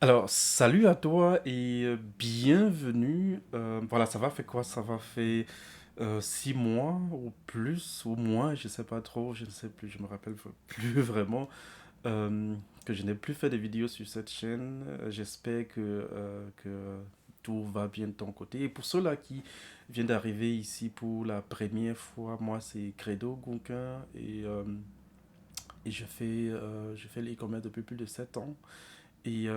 Alors, salut à toi et bienvenue. Voilà, ça va fait quoi? Ça va faire 6 mois ou plus ou moins, je sais pas trop, je ne sais plus, je me rappelle plus vraiment euh, que je n'ai plus fait de vidéos sur cette chaîne. J'espère que tout va bien de ton côté. Et pour ceux-là qui viennent d'arriver ici pour la première fois, moi c'est Credo Gunkin et je fais l'e-commerce depuis plus de 7 ans. Et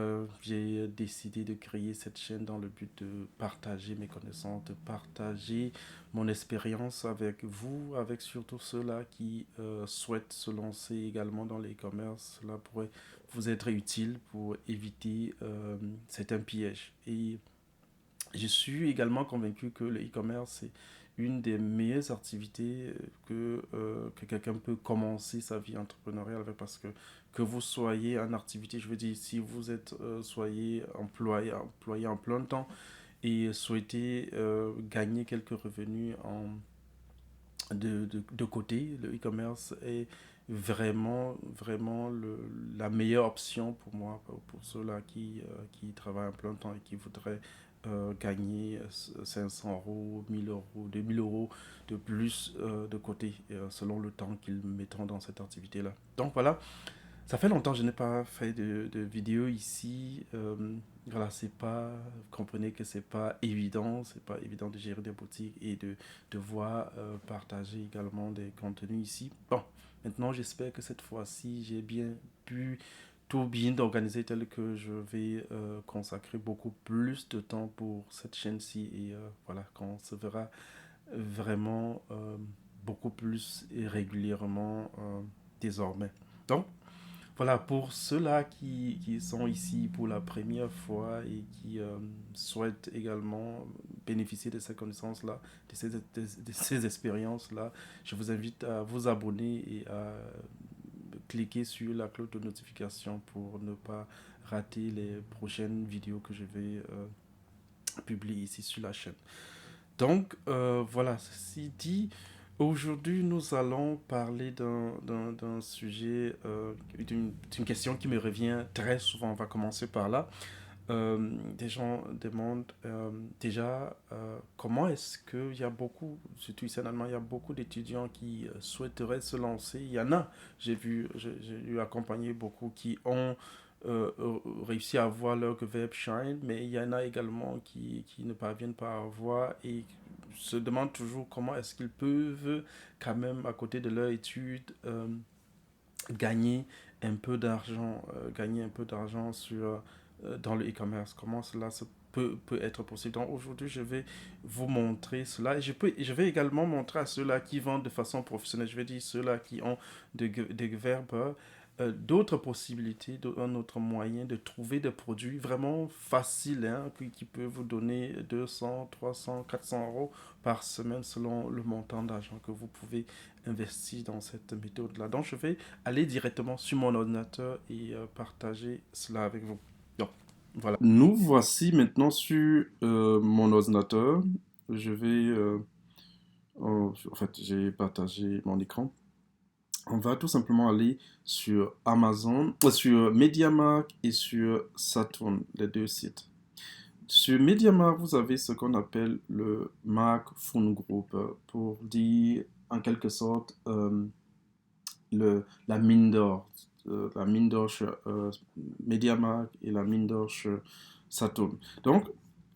j'ai décidé de créer cette chaîne dans le but de partager mes connaissances, de partager mon expérience avec vous, avec surtout ceux-là qui souhaitent se lancer également dans l'e-commerce. Cela pourrait vous être utile pour éviter certains pièges. Et je suis également convaincu que le e-commerce est une des meilleures activités que quelqu'un peut commencer sa vie entrepreneuriale avec parce que vous soyez en activité, je veux dire, si vous êtes soyez employé en plein temps et souhaitez gagner quelques revenus de côté, le e-commerce est vraiment la meilleure option pour moi, pour ceux-là qui travaillent en plein temps et qui voudraient gagner 500 euros, 1000 euros, 2000 euros de plus de côté, selon le temps qu'ils mettront dans cette activité-là. Donc voilà, ça fait longtemps que je n'ai pas fait de vidéo ici. Voilà, c'est pas, vous comprenez que c'est pas évident de gérer des boutiques et de devoir partager également des contenus ici. Bon, maintenant j'espère que cette fois-ci j'ai bien pu tout bien organiser tel que je vais consacrer beaucoup plus de temps pour cette chaîne-ci et voilà, qu'on se verra vraiment beaucoup plus et régulièrement désormais. Donc, voilà, pour ceux-là qui sont ici pour la première fois et qui souhaitent également bénéficier de ces connaissances-là, de ces expériences-là, je vous invite à vous abonner et à cliquer sur la cloche de notification pour ne pas rater les prochaines vidéos que je vais publier ici sur la chaîne. Donc, voilà, ceci dit, aujourd'hui, nous allons parler d'un sujet, d'une question qui me revient très souvent. On va commencer par là. Des gens demandent déjà comment est-ce qu'il y a beaucoup, surtout ici en Allemagne, il y a beaucoup d'étudiants qui souhaiteraient se lancer. Il y en a, j'ai eu accompagné beaucoup qui ont réussi à avoir leur Gewerbschein, mais il y en a également qui ne parviennent pas à avoir et se demandent toujours comment est-ce qu'ils peuvent quand même, à côté de leur étude, gagner gagner un peu d'argent dans le e-commerce. Comment cela peut être possible. Donc aujourd'hui, je vais vous montrer cela. Et je vais également montrer à ceux-là qui vendent de façon professionnelle, je vais dire ceux-là qui ont des verbes, d'autres possibilités, un autre moyen de trouver des produits vraiment faciles, hein, qui peuvent vous donner 200, 300, 400 euros par semaine selon le montant d'argent que vous pouvez investir dans cette méthode-là. Donc, je vais aller directement sur mon ordinateur et partager cela avec vous. Donc, voilà. Nous voici maintenant sur mon ordinateur. Je vais, en fait, j'ai partagé mon écran. On va tout simplement aller sur Amazon, sur MediaMarkt et sur Saturn, les deux sites. Sur MediaMarkt, vous avez ce qu'on appelle le Mark Phone Group, pour dire en quelque sorte la mine d'or. La mine d'or chez MediaMarkt et la mine d'or chez Saturn. Donc,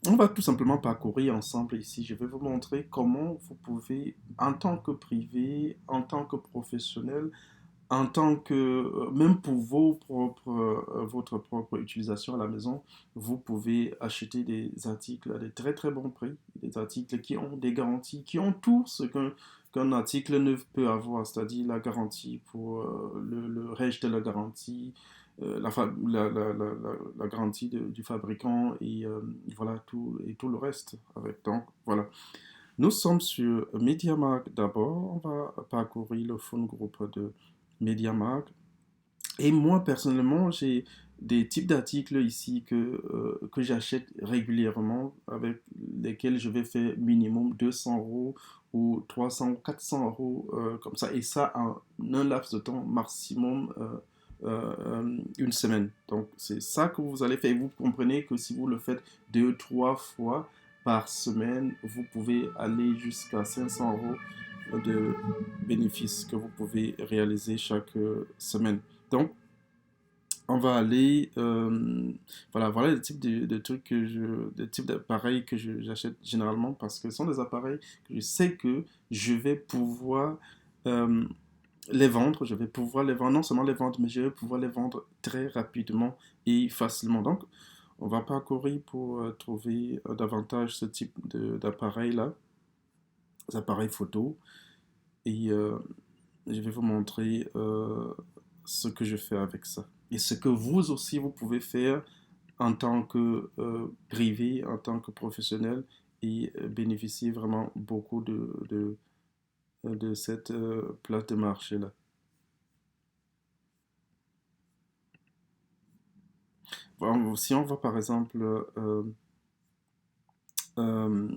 on va tout simplement parcourir ensemble ici. Je vais vous montrer comment vous pouvez, en tant que privé, en tant que professionnel, en tant que, même pour votre propre utilisation à la maison, vous pouvez acheter des articles à des très très bons prix, des articles qui ont des garanties, qui ont tout ce qu'un article neuf peut avoir, c'est-à-dire la garantie pour le reste de la garantie, la garantie du fabricant et voilà tout le reste avec. Donc voilà. Nous sommes sur MediaMarkt d'abord. On va parcourir le phone group de MediaMarkt. Et moi, personnellement, j'ai des types d'articles ici que j'achète régulièrement, avec lesquels je vais faire minimum 200 euros ou 300 ou 400 euros comme ça. Et ça en un laps de temps maximum une semaine. Donc, c'est ça que vous allez faire. Et vous comprenez que si vous le faites 2, 3 fois par semaine, vous pouvez aller jusqu'à 500 euros de bénéfices que vous pouvez réaliser chaque semaine. Donc, on va aller, voilà le type de trucs le type d'appareils que j'achète généralement parce que ce sont des appareils que je sais que je vais pouvoir euh, les vendre, je vais pouvoir les vendre, non seulement les vendre, mais je vais pouvoir les vendre très rapidement et facilement. Donc, on va parcourir pour trouver davantage ce type d'appareils-là, des appareils photo, et je vais vous montrer ce que je fais avec ça. Et ce que vous aussi, vous pouvez faire en tant que privé, en tant que professionnel, et bénéficier vraiment beaucoup de cette place de marché-là. Bon, si on voit par exemple euh, un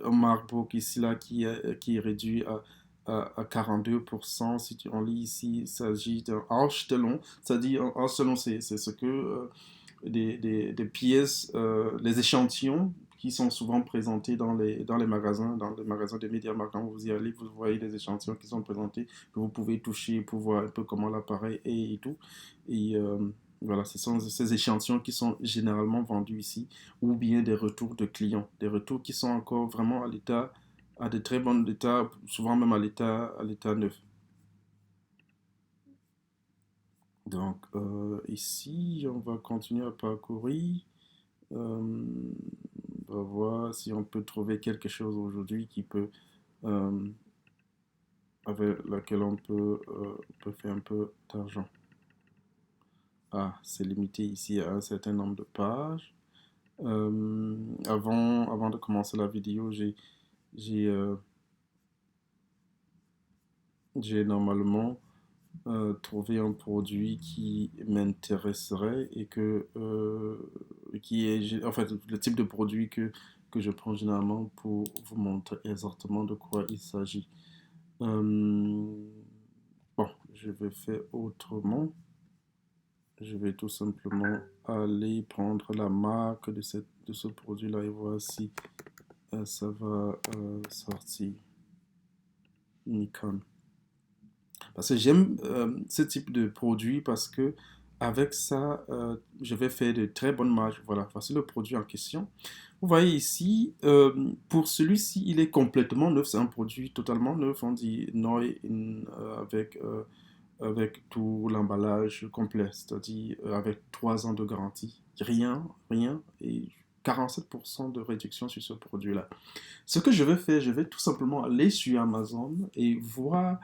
MacBook ici là qui est réduit à 42%. Si on lit ici, il s'agit d'un Ausstellung. C'est-à-dire, un Ausstellung, c'est ce que des pièces, les échantillons qui sont souvent présentés dans les magasins de MediaMarkt. Quand vous y allez, vous voyez des échantillons qui sont présentés, que vous pouvez toucher pour voir un peu comment l'appareil est et tout. Et voilà, ce sont ces échantillons qui sont généralement vendus ici, ou bien des retours de clients, des retours qui sont encore vraiment à l'état, à de très bon état, souvent même à l'état neuf. Donc ici, on va continuer à parcourir. Euh, on va voir si on peut trouver quelque chose aujourd'hui qui peut, euh, avec laquelle peut faire un peu d'argent. Ah, c'est limité ici à un certain nombre de pages. Avant de commencer la vidéo, j'ai, euh, j'ai normalement trouvé un produit qui m'intéresserait et qui est, en fait, le type de produit que je prends généralement pour vous montrer exactement de quoi il s'agit. Euh, bon, je vais faire autrement. Je vais tout simplement aller prendre la marque de ce produit-là et voir si ça va sortir. Nikon. Parce que j'aime ce type de produit parce que avec ça, je vais faire de très bonnes marges. Voilà, voici le produit en question. Vous voyez ici, pour celui-ci, il est complètement neuf. C'est un produit totalement neuf. On dit Neu avec tout l'emballage complet, c'est-à-dire avec 3 ans de garantie. Rien. Et 47% de réduction sur ce produit-là. Ce que je vais faire, je vais tout simplement aller sur Amazon et voir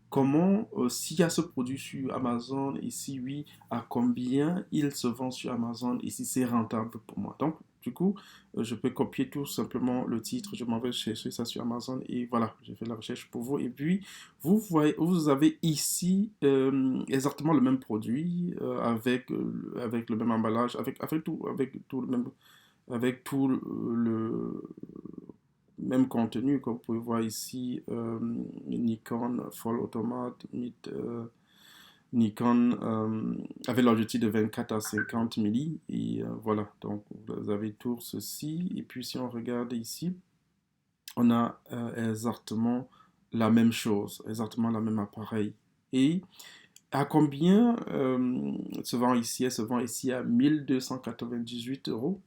comment, s'il y a ce produit sur Amazon et si oui, à combien il se vend sur Amazon et si c'est rentable pour moi. Donc, du coup, je peux copier tout simplement le titre, je m'en vais chercher ça sur Amazon et voilà, j'ai fait la recherche pour vous. Et puis, vous voyez, vous avez ici exactement le même produit avec le même emballage, avec tout le même, avec tout le même contenu que vous pouvez voir ici, Nikon Fall Automat, Nikon avec l'objectif de 24 à 50 milli et voilà, donc vous avez tout ceci et puis si on regarde ici, on a exactement la même chose, exactement la même appareil et à combien se vend ici? Elle se vend ici à 1298 euros.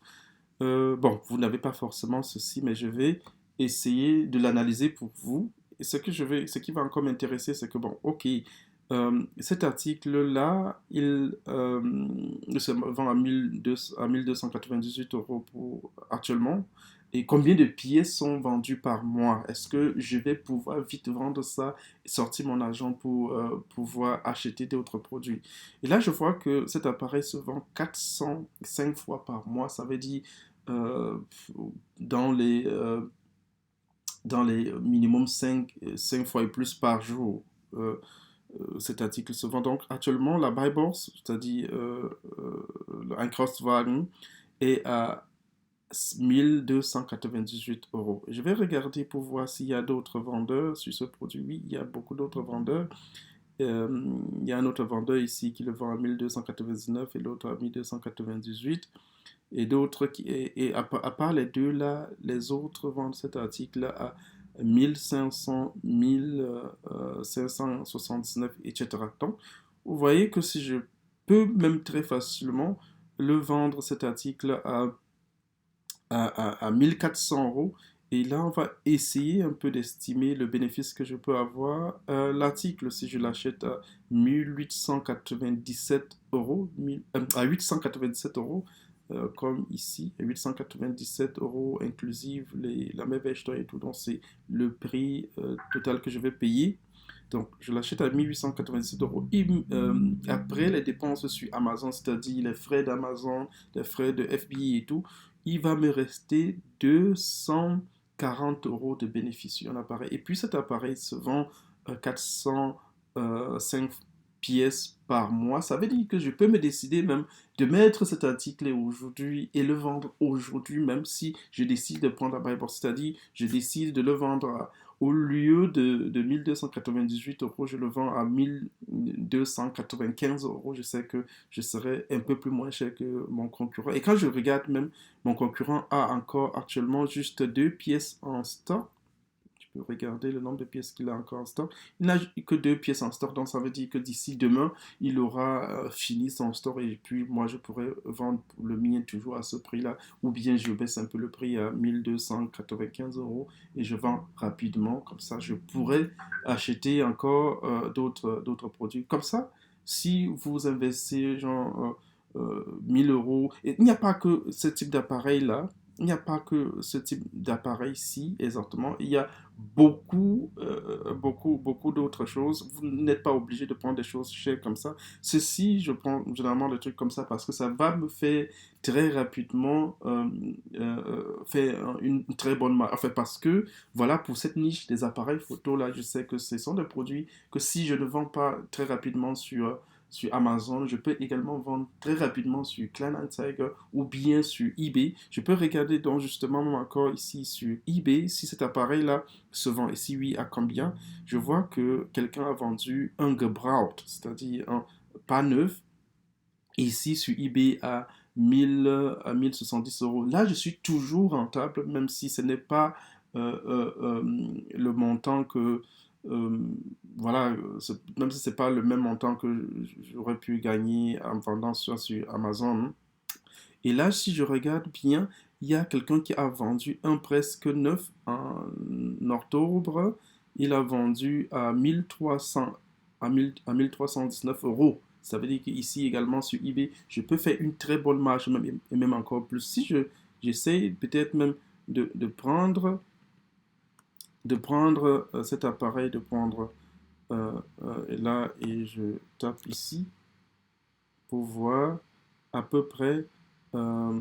Bon, vous n'avez pas forcément ceci, mais je vais essayer de l'analyser pour vous. Et ce qui va encore m'intéresser, c'est que bon, ok, cet article-là, il se vend à 1298 euros actuellement. Et combien de pièces sont vendues par mois? Est-ce que je vais pouvoir vite vendre ça et sortir mon argent pour pouvoir acheter d'autres produits? Et là, je vois que cet appareil se vend 405 fois par mois. Ça veut dire euh, dans les minimum 5 fois et plus par jour. Euh, Cet article se vend donc actuellement la Bible, c'est-à-dire un Einkaufswagen, est à 1298 euros. Je vais regarder pour voir s'il y a d'autres vendeurs sur ce produit. Oui, il y a beaucoup d'autres vendeurs. Il y a un autre vendeur ici qui le vend à 1299 et l'autre à 1298. Et d'autres et à part les deux là, les autres vendent cet article à 1500, 1579, etc. Donc, vous voyez que si je peux même très facilement le vendre cet article à 1400 euros. Et là, on va essayer un peu d'estimer le bénéfice que je peux avoir. L'article, si je l'achète à 1897 euros, à 897 euros, comme ici, 897 euros inclusive la mévechteur et tout, donc c'est le prix total que je vais payer. Donc, je l'achète à 1897 euros. Et, après les dépenses sur Amazon, c'est-à-dire les frais d'Amazon, les frais de FBI et tout, il va me rester 240 euros de bénéfice sur un appareil. Et puis cet appareil se vend 405 pièces par mois. Ça veut dire que je peux me décider même de mettre cet article aujourd'hui et le vendre aujourd'hui, même si je décide de prendre l'appareil. C'est-à-dire, je décide de le vendre au lieu de 1298 euros, je le vends à 1295 euros. Je sais que je serai un peu plus moins cher que mon concurrent. Et quand je regarde même, mon concurrent a encore actuellement juste 2 pièces en stock. Tu peux regarder le nombre de pièces qu'il a encore en stock. Il n'a que 2 pièces en stock, donc ça veut dire que d'ici demain, il aura fini son stock et puis moi, je pourrais vendre le mien toujours à ce prix-là. Ou bien je baisse un peu le prix à 1295 euros et je vends rapidement. Comme ça, je pourrais acheter encore d'autres produits. Comme ça, si vous investissez genre 1000 euros, et il n'y a pas que ce type d'appareil-là. Il n'y a pas que ce type d'appareil-ci, exactement. Il y a beaucoup d'autres choses. Vous n'êtes pas obligé de prendre des choses chères comme ça. Ceci, je prends généralement des trucs comme ça parce que ça va me faire très rapidement faire une très bonne marge. Enfin, parce que, voilà, pour cette niche des appareils photo, là, je sais que ce sont des produits que si je ne vends pas très rapidement sur Amazon, je peux également vendre très rapidement sur Kleinanzeiger ou bien sur eBay. Je peux regarder donc justement encore ici sur eBay si cet appareil-là se vend et si oui, à combien. Je vois que quelqu'un a vendu un gebraucht, c'est-à-dire un pas neuf, ici sur eBay à 1070 euros. Là, je suis toujours rentable, même si ce n'est pas le montant que, euh, voilà, même si ce n'est pas le même montant que j'aurais pu gagner en vendant sur Amazon. Et là, si je regarde bien, il y a quelqu'un qui a vendu un presque neuf en octobre. Il a vendu à 1300, à 1319 euros. Ça veut dire qu'ici également sur eBay, je peux faire une très bonne marge, même, et même encore plus. Si j'essaie peut-être même de prendre, cet appareil, de prendre là, et je tape ici pour voir à peu près euh,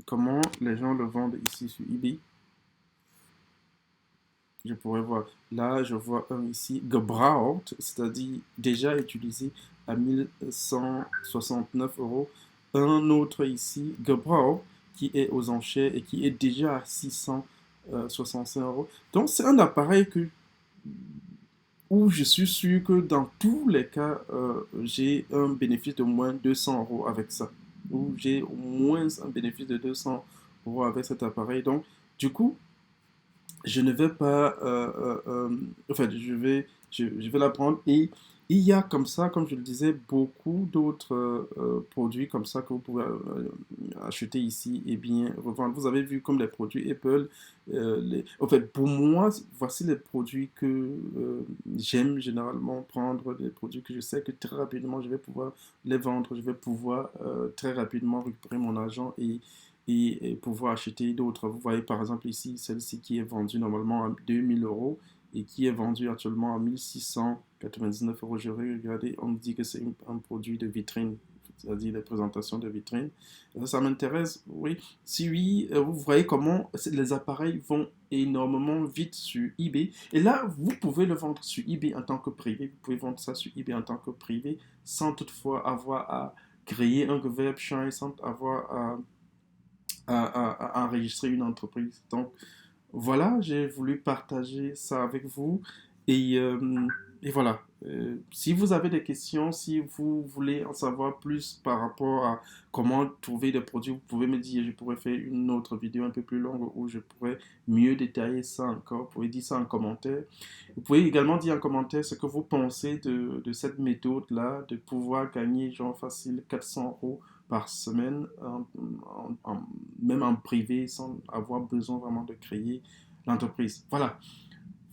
comment les gens le vendent ici sur eBay. Je pourrais voir. Là, je vois un ici, gebraucht, c'est-à-dire déjà utilisé à 1169 euros. Un autre ici, gebraucht, qui est aux enchères et qui est déjà à 665 euros. Donc, c'est un appareil où je suis sûr que dans tous les cas, j'ai un bénéfice de moins 200 euros avec ça. Ou j'ai au moins un bénéfice de 200 euros avec cet appareil. Donc, du coup, je ne vais pas, enfin, je vais la prendre et il y a comme ça, comme je le disais, beaucoup d'autres produits comme ça que vous pouvez acheter ici et bien revendre. Vous avez vu comme les produits Apple, en fait, pour moi, voici les produits que j'aime généralement prendre, des produits que je sais que très rapidement je vais pouvoir les vendre, je vais pouvoir très rapidement récupérer mon argent et pouvoir acheter d'autres. Vous voyez par exemple ici, celle-ci qui est vendue normalement à 2000 euros et qui est vendue actuellement à 1699 euros. Je vais regarder, on me dit que c'est un produit de vitrine, c'est-à-dire des présentations de vitrine. Ça m'intéresse, oui. Si oui, vous voyez comment les appareils vont énormément vite sur eBay. Et là, vous pouvez le vendre sur eBay en tant que privé. Vous pouvez vendre ça sur eBay en tant que privé sans toutefois avoir à créer un Gewerbschein, sans avoir à enregistrer une entreprise. Donc voilà, j'ai voulu partager ça avec vous. Et Et voilà. Si vous avez des questions, si vous voulez en savoir plus par rapport à comment trouver des produits, vous pouvez me dire, je pourrais faire une autre vidéo un peu plus longue où je pourrais mieux détailler ça encore. Vous pouvez dire ça en commentaire. Vous pouvez également dire en commentaire ce que vous pensez de cette méthode-là, de pouvoir gagner genre facile 400 euros par semaine, même en privé, sans avoir besoin vraiment de créer l'entreprise. Voilà.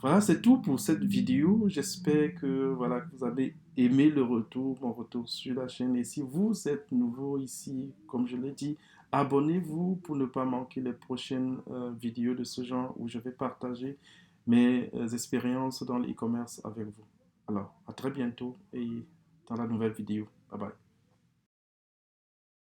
Voilà, c'est tout pour cette vidéo. J'espère que, voilà, que vous avez aimé le retour, mon retour sur la chaîne. Et si vous êtes nouveau ici, comme je l'ai dit, abonnez-vous pour ne pas manquer les prochaines vidéos de ce genre où je vais partager mes expériences dans l'e-commerce avec vous. Alors, à très bientôt et dans la nouvelle vidéo. Bye bye.